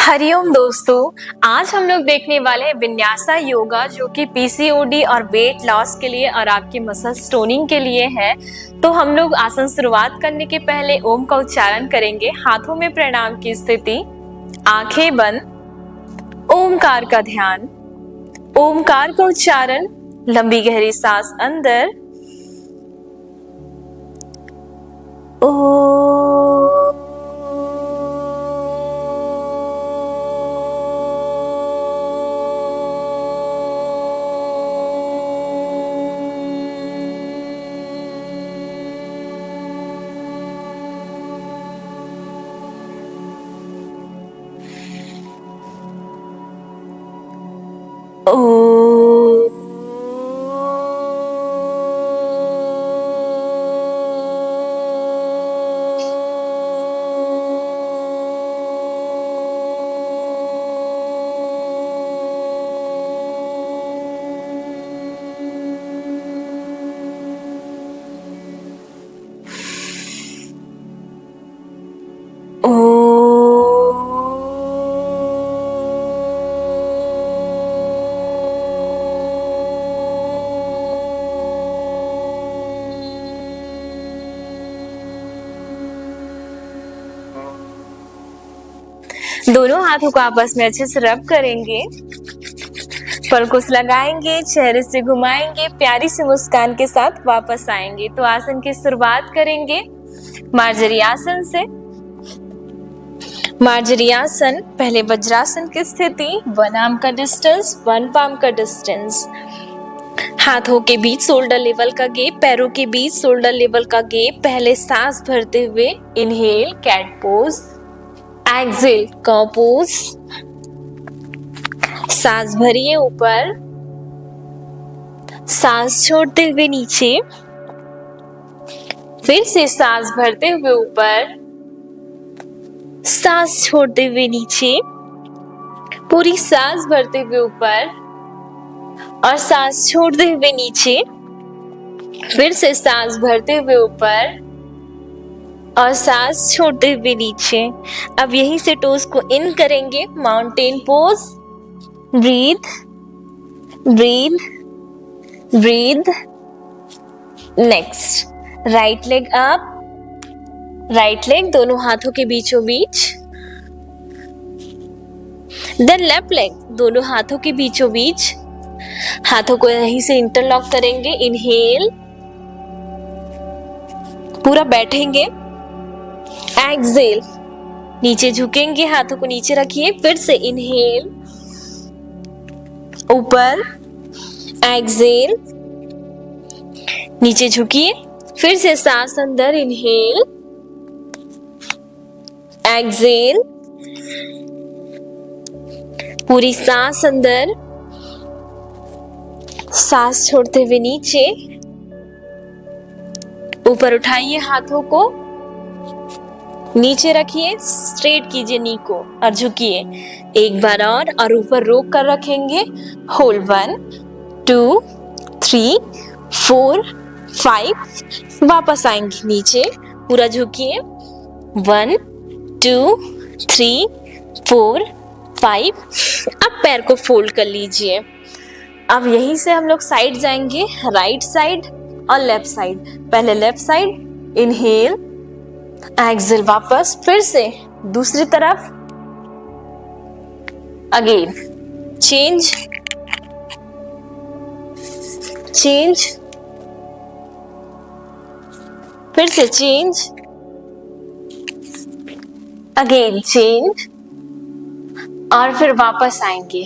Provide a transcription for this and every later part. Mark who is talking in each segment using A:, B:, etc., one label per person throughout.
A: हरिओम दोस्तों, आज हम लोग देखने वाले हैं विन्यासा योगा जो कि पीसीओडी और वेट लॉस के लिए और आपकी मसल स्टोनिंग के लिए है। तो हम लोग आसन शुरुआत करने के पहले ओम का उच्चारण करेंगे। हाथों में प्रणाम की स्थिति, आंखें बंद, ओमकार का ध्यान, ओमकार का उच्चारण, लंबी गहरी सांस अंदर, ओ दोनों हाथों को आपस में अच्छे से रब करेंगे, पलकों से लगाएंगे, चेहरे से घुमाएंगे, प्यारी सी मुस्कान के साथ वापस आएंगे। तो आसन की शुरुआत करेंगे मार्जरी आसन से। मार्जरी आसन, पहले वज्रासन की स्थिति, वन आर्म का डिस्टेंस, वन पाम का डिस्टेंस, हाथों के बीच शोल्डर लेवल का गैप, पैरों के बीच शोल्डर लेवल का गैप। पहले सांस भरते हुए inhale cat pose, exhale cow pose, सांस भरिए ऊपर, सांस छोड़ते हुए नीचे, फिर से सांस भरते हुए ऊपर, सांस छोड़ते हुए नीचे, पूरी सांस भरते हुए ऊपर और सांस छोड़ते हुए नीचे, फिर से सांस भरते हुए ऊपर और सांस छोड़ते हुए नीचे। अब यहीं से टोस को इन करेंगे, mountain pose, breathe breathe breathe. Next, right leg up, right leg दोनों हाथों के बीचों बीच, देन लेफ्ट लेग दोनों हाथों के बीचों बीच, हाथों को यहीं से इंटरलॉक करेंगे। इनहेल, पूरा बैठेंगे, एक्सेल, नीचे झुकेंगे, हाथों को नीचे रखिए, फिर से इनहेल, ऊपर, एक्सेल, नीचे झुकिए, फिर से सांस अंदर, इनहेल, एक्सेल, पूरी सांस अंदर, सांस छोड़ते हुए नीचे, ऊपर उठाइए, हाथों को नीचे रखिए, स्ट्रेट कीजिए नी को और झुकिए। एक बार और ऊपर रोक कर रखेंगे। होल्ड 1 2 3 4 5, वापस आएंगे नीचे, पूरा झुकिए। 1 2 3 4 5। अब पैर को फोल्ड कर लीजिए। अब यहीं से हम लोग साइड जाएंगे, राइट साइड और लेफ्ट साइड। पहले लेफ्ट साइड, इनहेल, एक्सेल, वापस, फिर से दूसरी तरफ, अगेन, चेंज चेंज, फिर से चेंज, अगेन चेंज, और फिर वापस आएंगे।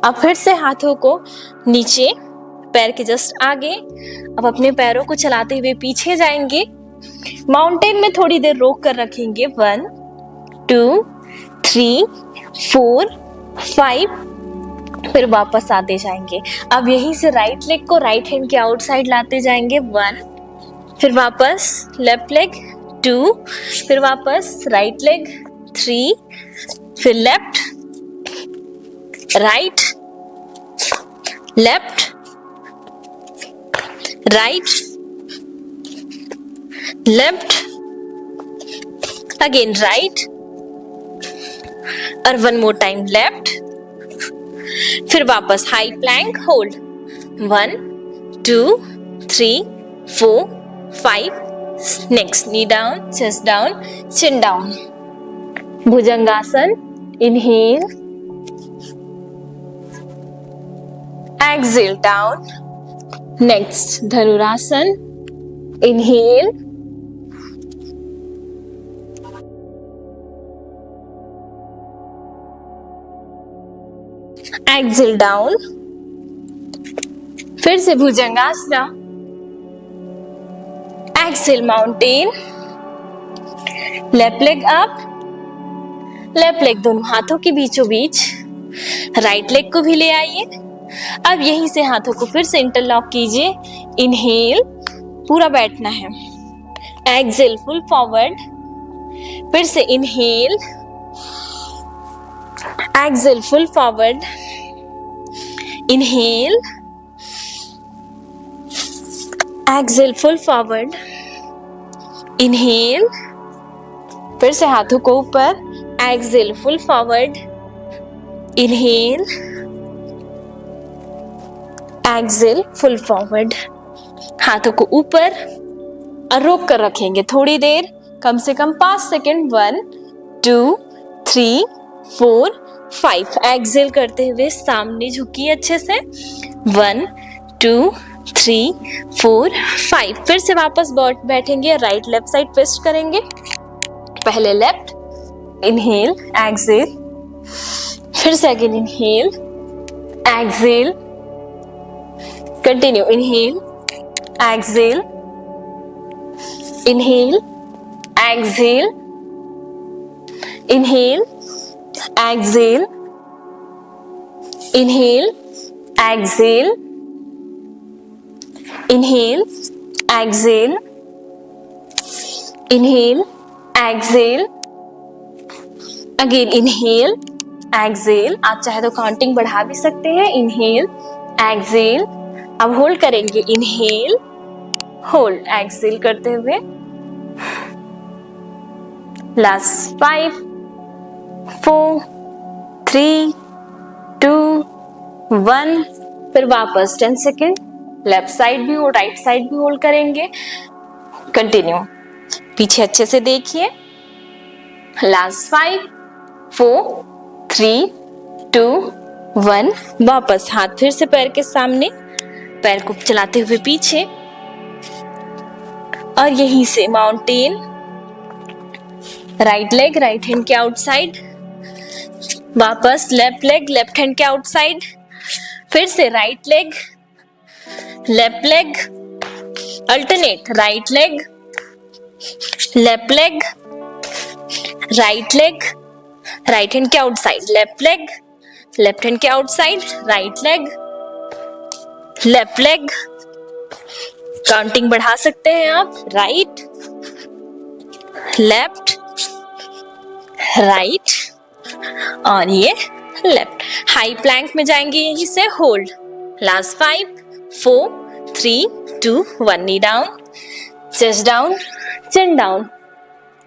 A: अब फिर से हाथों को नीचे, पैर के जस्ट आगे। अब अपने पैरों को चलाते हुए पीछे जाएंगे, माउंटेन में थोड़ी देर रोक कर रखेंगे। 1 2 3 4 5, फिर वापस आते जाएंगे। अब यहीं से राइट लेग को राइट हैंड के आउटसाइड लाते जाएंगे। 1, फिर वापस लेफ्ट लेग, 2, फिर वापस राइट लेग, 3, फिर left right left right left, again right और वन मोर टाइम लेफ्ट, फिर वापस high plank hold, 1 2 3 4 5, next knee down, chest down, chin down, Bhujangasana, inhale, exhale down, next Dhanurasana, inhale, exhale down, फिर से Bhujangasana, exhale mountain, left leg up, left leg दोनों हाथों के बीचों बीच, right leg को भी ले आइए। अब यहीं से हाथों को फिर से इंटरलॉक कीजिए, इनहेल, पूरा बैठना है, एक्सेल फुल फॉरवर्ड, फिर से inhale, exhale full forward, inhale, exhale full forward, inhale, फिर से हाथों को ऊपर, exhale full forward, inhale, exhale full forward, हाथों को ऊपर और रोक कर रखेंगे थोड़ी देर, कम से कम 5 सेकेंड, 1 2 3 4 5, एक्सेल करते हुए सामने झुकिए अच्छे से, 1 2 3 4 5, फिर से वापस बैठेंगे, राइट लेफ्ट साइड ट्विस्ट करेंगे, पहले लेफ्ट, इनहेल, एक्सेल, फिर से again inhale, exhale, continue, inhale, exhale, inhale, exhale, inhale, exhale, inhale, exhale, inhale, exhale, inhale, exhale, again inhale, exhale, आप चाहे तो काउंटिंग बढ़ा भी सकते हैं, इनहेल, एक्सेल, अब होल्ड करेंगे, इनहेल, होल्ड, एक्सेल करते हुए, लास्ट 5 4 3 2 1, फिर वापस 10 सेकेंड, लेफ्ट साइड भी होल्ड, राइट साइड भी होल्ड करेंगे, कंटिन्यू, पीछे अच्छे से देखिए, लास्ट 5 4 3 2 1, वापस हाथ फिर से पैर के सामने, पैर को चलाते हुए पीछे, और यहीं से mountain, right leg right hand के आउटसाइड, वापस लेफ्ट लेग लेफ्ट हैंड के आउटसाइड, फिर से right leg left leg, alternate, right leg left leg, right leg right hand के outside, left leg left hand के outside, right leg left leg, counting बढ़ा सकते हैं आप, राइट लेफ्ट राइट और ये लेफ्ट, हाई प्लैंक में जाएंगे, यहीं से hold, last 5 4 3 2 1, knee down, chest down, chin down,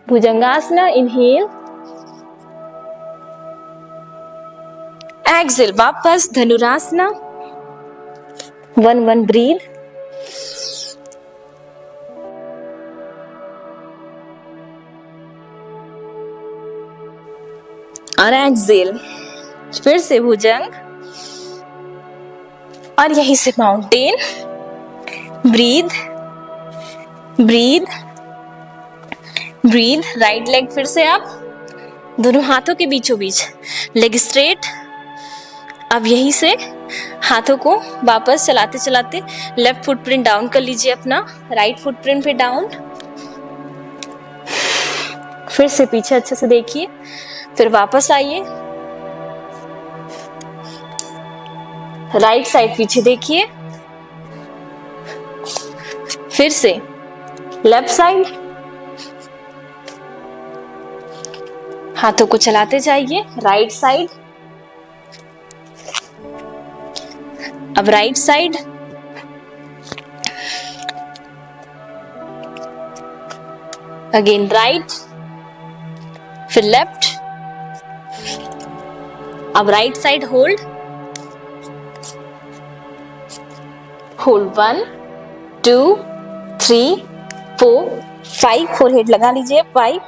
A: Bhujangasana, inhale, exhale, वापस धनुरासना, 1 1, ब्रीथ, और एक्सेल, फिर से भुजंग, और यहीं से mountain, breathe breathe breathe, right leg फिर से आप दोनों हाथों के बीचों बीच, लेग स्ट्रेट, अब यहीं से हाथों को वापस चलाते चलाते लेफ्ट फुटप्रिंट डाउन कर लीजिए अपना, राइट फुटप्रिंट पे डाउन, फिर से पीछे अच्छे से देखिए, फिर वापस आइए, राइट साइड पीछे देखिए, फिर से लेफ्ट साइड, हाथों को चलाते जाइए, राइट साइड, अब राइट साइड, अगेन राइट, फिर लेफ्ट, अब right side hold, hold 1 2 3 4 5, forehead लगा लीजिए, 5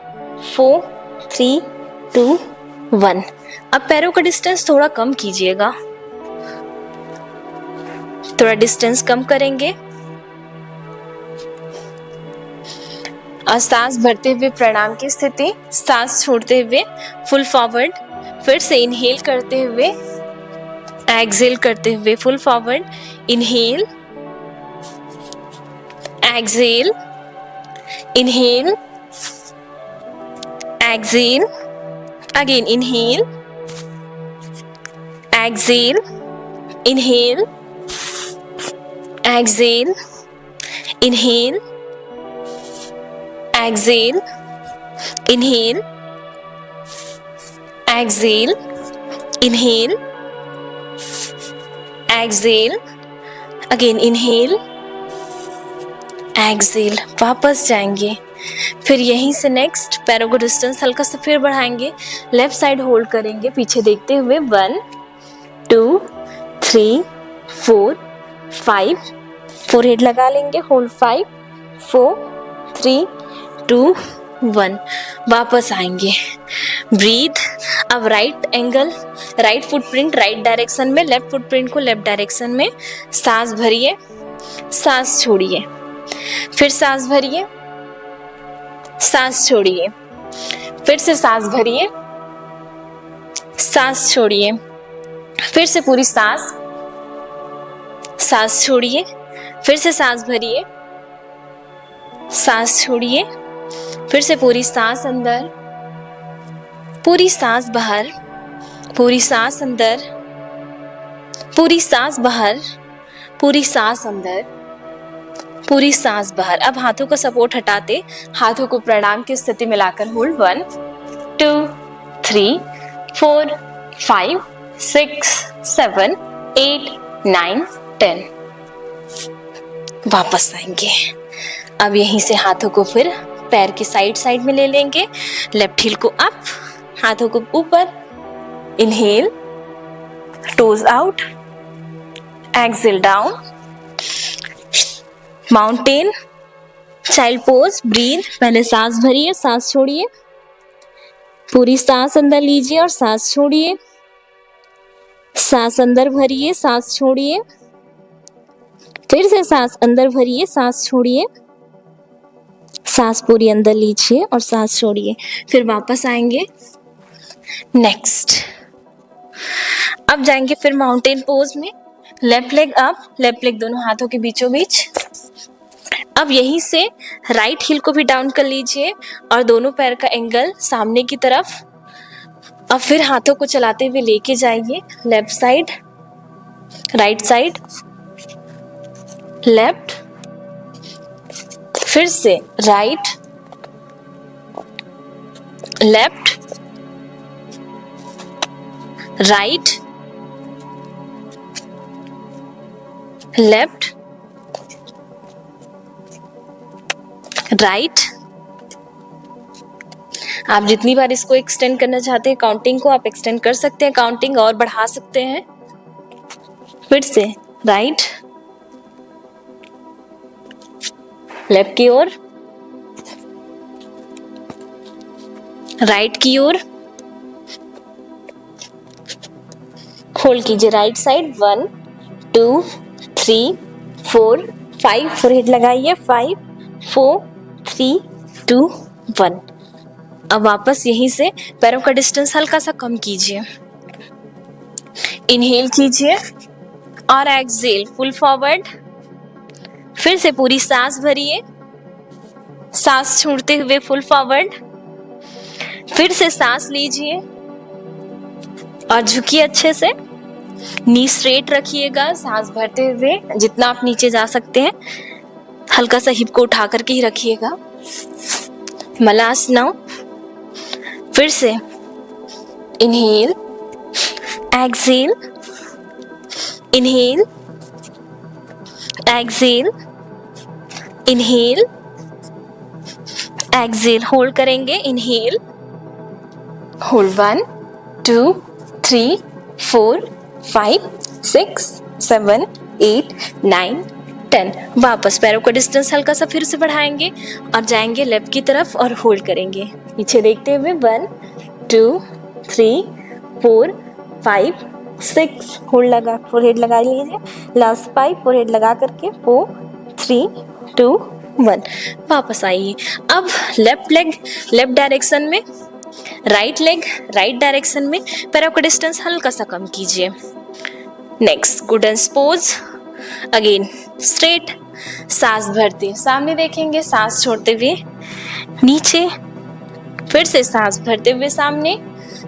A: 4 3 2 1। अब पैरों का डिस्टेंस थोड़ा कम कीजिएगा, थोड़ा डिस्टेंस कम करेंगे। और सांस भरते हुए प्रणाम की स्थिति, सांस छोड़ते हुए फुल फॉरवर्ड, फिर से इनहेल करते हुए, एक्सहेल करते हुए full forward, inhale exhale, inhale exhale, again inhale exhale, inhale exhale, inhale exhale, inhale exhale, inhale exhale, again inhale exhale. वापस जाएंगे, फिर यहीं से नेक्स्ट पैरों को डिस्टेंस हल्का सा फिर बढ़ाएंगे, लेफ्ट साइड होल्ड करेंगे पीछे देखते हुए, 1 2 3 4 5, फोरहेड लगा लेंगे, होल्ड 5 4 3 2 1। वापस आएंगे, ब्रीथ। अब right angle, right footprint right direction में, लेफ्ट फुटप्रिंट को लेफ्ट डायरेक्शन में। सांस भरिए, सांस छोड़िए, फिर सांस भरिए, सांस छोड़िए, फिर से सांस भरिए, सांस छोड़िए, फिर से पूरी सांस, सांस छोड़िए, फिर से सांस भरिए, सांस छोड़िए, फिर से पूरी सांस अंदर, पूरी सांस बाहर, पूरी सांस अंदर, पूरी सांस बाहर, पूरी सांस अंदर, पूरी सांस बाहर। अब हाथों का सपोर्ट हटाते हाथों को प्रणाम की स्थिति में लाकर होल्ड 1 2 3 4 5 6 7 8 9 10। वापस आएंगे। अब यहीं से हाथों को फिर पैर के साइड में ले लेंगे, लेफ्ट हील को अप, हाथों को ऊपर, inhale, toes out, exhale down, mountain, child pose, breathe. पहले सांस भरिए, सांस छोड़िए, पूरी सांस अंदर लीजिए और सांस छोड़िए, सांस अंदर भरिए, सांस छोड़िए, फिर से सांस अंदर भरिए, सांस छोड़िए, सांस पूरी अंदर लीजिए और सांस छोड़िए, फिर वापस आएंगे। नेक्स्ट अब जाएंगे फिर माउंटेन पोज में, left leg up, left leg दोनों हाथों के बीचों बीच। अब यहीं से राइट हील को भी डाउन कर लीजिए और दोनों पैर का एंगल सामने की तरफ। अब फिर हाथों को चलाते हुए लेके जाइए, left side, right side, left, फिर से right, left, right, left, right. आप जितनी बार इसको एक्सटेंड करना चाहते हैं, काउंटिंग को आप एक्सटेंड कर सकते हैं, काउंटिंग और बढ़ा सकते हैं। फिर से राइट, लेफ्ट की ओर, राइट की ओर, होल्ड कीजिए राइट साइड, 1 2 3 4 5, फोरहेड लगाइए, 5 4 3 2 1। अब वापस यहीं से पैरों का डिस्टेंस हल्का सा कम कीजिए, इनहेल कीजिए और एक्सहेल फुल फॉरवर्ड, फिर से पूरी सांस भरिए, सांस छोड़ते हुए फुल फॉरवर्ड, फिर से सांस लीजिए और झुकिए अच्छे से, नी स्ट्रेट रखिएगा, सांस भरते हुए जितना आप नीचे जा सकते हैं हल्का सा हिप को उठा करके ही रखिएगा। मलासना, फिर से inhale, exhale, inhale, exhale, inhale, exhale, hold करेंगे, इनहेल, होल्ड 1 2 3 4 5 6 7 8 9 10। वापस पैरों का डिस्टेंस हल्का सा फिर से बढ़ाएंगे और जाएंगे लेफ्ट की तरफ और होल्ड करेंगे पीछे देखते हुए। 1 2 3 4 5 6 होल्ड लगा, फोरहेड लगा लीजिए। लास्ट 5 फोरहेड लगा करके 4 3 2 1। वापस आइए। अब लेफ्ट लेग लेफ्ट डायरेक्शन में, राइट लेग राइट डायरेक्शन में, पैरों का डिस्टेंस हल्का सा कम कीजिए। Next Gooden pose. Again straight, सांस भरते सामने देखेंगे, सांस छोड़ते हुए नीचे, फिर से सांस भरते हुए सामने,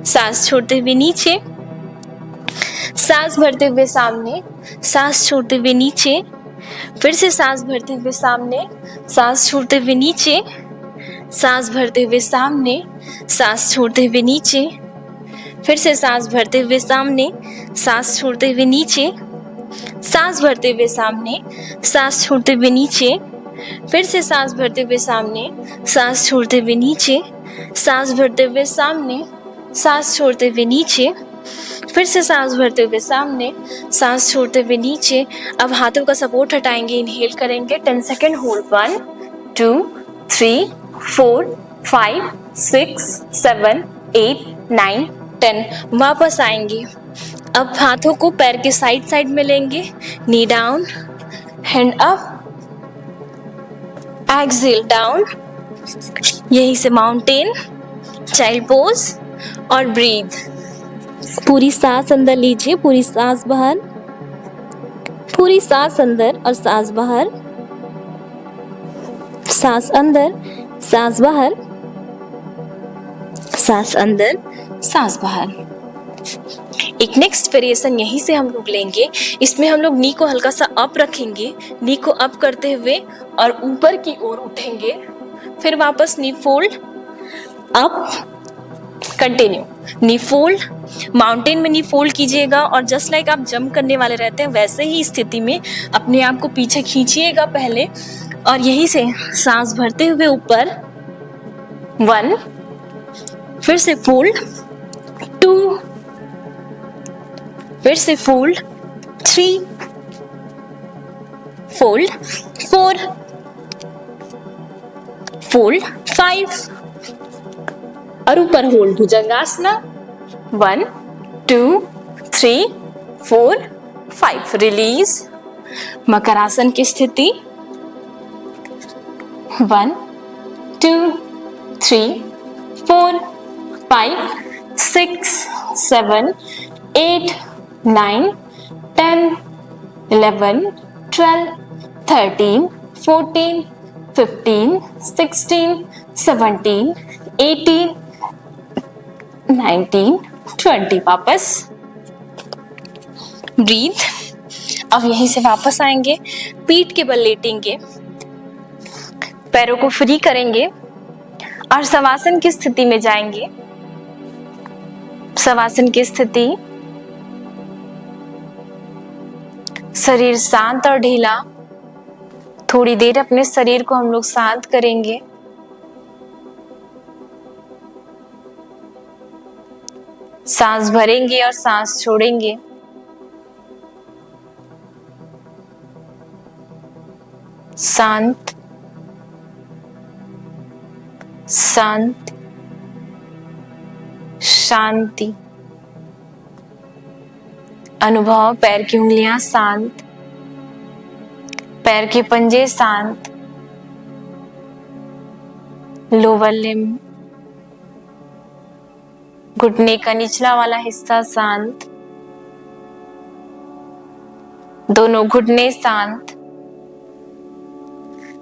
A: सांस छोड़ते हुए नीचे, सांस भरते हुए सामने, सांस छोड़ते हुए नीचे, फिर से सांस भरते हुए सामने, सांस छोड़ते हुए नीचे, सांस भरते हुए सामने, सांस छोड़ते हुए नीचे, फिर से सांस भरते हुए सामने, सांस छोड़ते हुए नीचे, सांस भरते हुए सामने, सांस छोड़ते हुए नीचे, फिर से सांस भरते हुए सामने, सांस छोड़ते हुए नीचे, सांस भरते हुए सामने, सांस छोड़ते हुए नीचे, फिर से सांस भरते हुए सामने, सांस छोड़ते हुए नीचे। अब हाथों का सपोर्ट हटाएंगे, इनहेल करेंगे 10 सेकेंड होल्ड। 1 2 3 4 5 6 7 8 9 10। वापस आएंगे। अब हाथों को पैर के साइड साइड में लेंगे, knee down, hand up, exhale down, यहीं से माउंटेन, चाइल्ड पोज और ब्रीथ। पूरी सांस अंदर लीजिए, पूरी सांस बाहर, पूरी सांस अंदर और सांस बाहर, सांस अंदर, सांस बाहर, सांस अंदर, सांस बाहर। एक नेक्स्ट वेरिएशन यहीं से हम लोग लेंगे। इसमें हम लोग नी को हल्का सा अप रखेंगे, नी को अप करते हुए और ऊपर की ओर उठेंगे, फिर वापस नी फोल्ड अप, कंटिन्यू नी फोल्ड। माउंटेन में नी फोल्ड कीजिएगा और जस्ट लाइक आप जंप करने वाले रहते हैं वैसे ही स्थिति में अपने आप को पीछे खींचिएगा पहले, और यहीं से सांस भरते हुए ऊपर 1, फिर से फोल्ड 2, फिर से फोल्ड 3, फोल्ड 4, फोल्ड 5 और ऊपर होल्ड भुजंगासना 1 2 3 4 5। रिलीज मकरासन की स्थिति 1 2 3 4 5 6 7 8 9 10 11 12 13 14 15 16 17 18 19 20। वापस ब्रीथ। अब यहीं से वापस आएंगे, पीठ के बल लेटेंगे, पैरों को फ्री करेंगे और शवासन की स्थिति में जाएंगे। शवासन की स्थिति, शरीर शांत और ढीला। थोड़ी देर अपने शरीर को हम लोग शांत करेंगे। सांस भरेंगे और सांस छोड़ेंगे। शांत शांत शांति। अनुभव, पैर की उंगलियां शांत, पैर के पंजे शांत, लोअर लिम्ब, घुटने का निचला वाला हिस्सा शांत, दोनों घुटने शांत,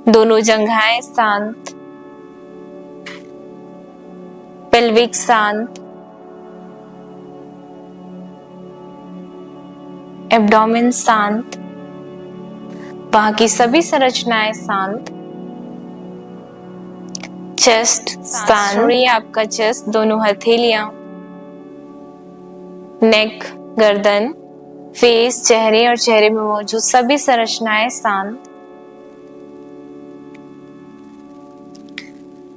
A: दोनों जंघाएं शांत, पेल्विक शांत, एब्डोमेन शांत, वहां की सभी संरचनाएं शांत, चेस्ट शांत, आपका चेस्ट, दोनों हथेलियां, नेक, गर्दन, फेस, चेहरे और चेहरे में मौजूद सभी संरचनाएं शांत।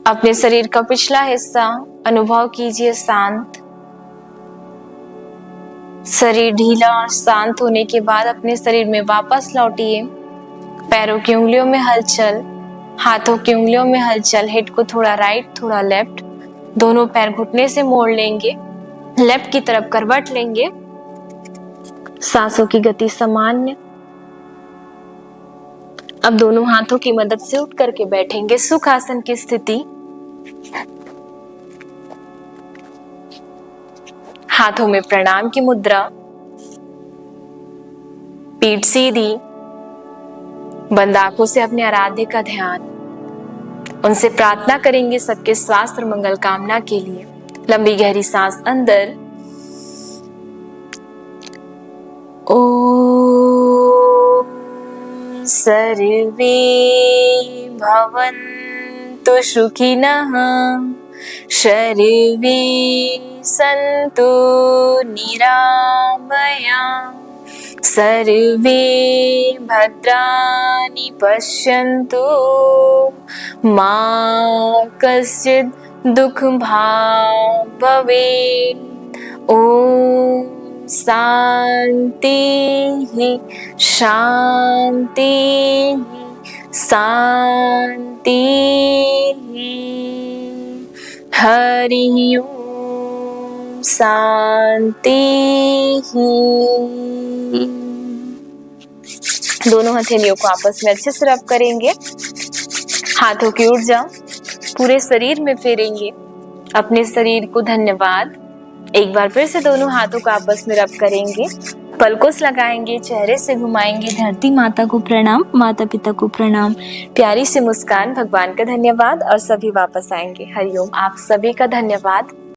A: अपने शरीर का पिछला हिस्सा अनुभव कीजिए शांत। शरीर ढीला और शांत होने के बाद अपने शरीर में वापस लौटिए। पैरों की उंगलियों में हलचल, हाथों की उंगलियों में हलचल। हेड को थोड़ा राइट थोड़ा लेफ्ट, दोनों पैर घुटने से मोड़ लेंगे, लेफ्ट की तरफ करवट लेंगे। सांसों की गति सामान्य। अब दोनों हाथों की मदद से उठ करके बैठेंगे सुखासन की स्थिति। हाथों में प्रणाम की मुद्रा, पीठ सीधी, बंद आंखों से अपने आराध्य का ध्यान। उनसे प्रार्थना करेंगे सबके स्वास्थ्य और मंगल कामना के लिए। लंबी गहरी सांस अंदर। ओम सर्वे भवन्तु सुखिनः, सर्वे सन्तु निरामयाः, सर्वे भद्राणि पश्यन्तु, मा कश्चित् दुःखभाग् भवेत्। ॐ शान्ति शान्ति शान्ति। हरि ओम शांति। दोनों हथेलियों को आपस में अच्छे से रब करेंगे। हाथों की ऊर्जा पूरे शरीर में फेरेंगे। अपने शरीर को धन्यवाद। एक बार फिर से दोनों हाथों को आपस में रब करेंगे, पलकों से लगाएंगे, चेहरे से घुमाएंगे। धरती माता को प्रणाम, माता पिता को प्रणाम, प्यारी सी मुस्कान, भगवान का धन्यवाद और सभी वापस आएंगे। हरिओम। आप सभी का धन्यवाद।